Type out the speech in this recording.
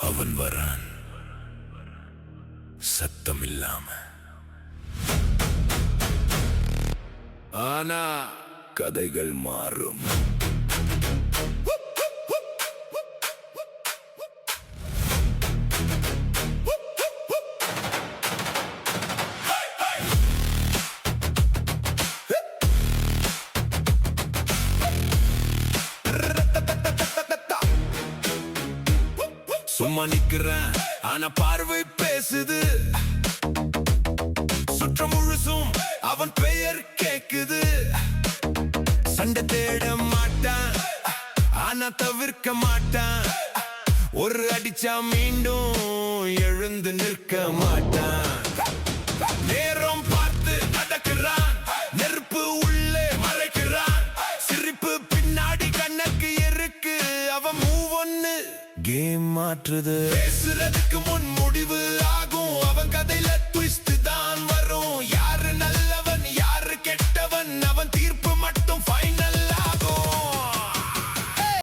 அவன் வரான் சத்தம் இல்லாம. ஆனா கதைகள் மாறும். சும்மா நிக்கிறேன் ஆனா பார்வை பேசுது. சுற்றம் முழுசும் அவன் பெயர் கேக்குது. சண்டை தேட மாட்டான் ஆனா தவிர்க்க மாட்டான். ஒரு அடிச்சா மீண்டும் எழுந்து நிற்க மாட்டான். நேரம் பார்த்து நடக்கிறான். நெருப்பு உள்ளே மறைக்கிறான். சிரிப்பு பின்னாடி கண்ணுக்கு இருக்கு. அவன் மூவ் ஒன்னு கேம் மாற்றுது. பேசுறதுக்கு முன்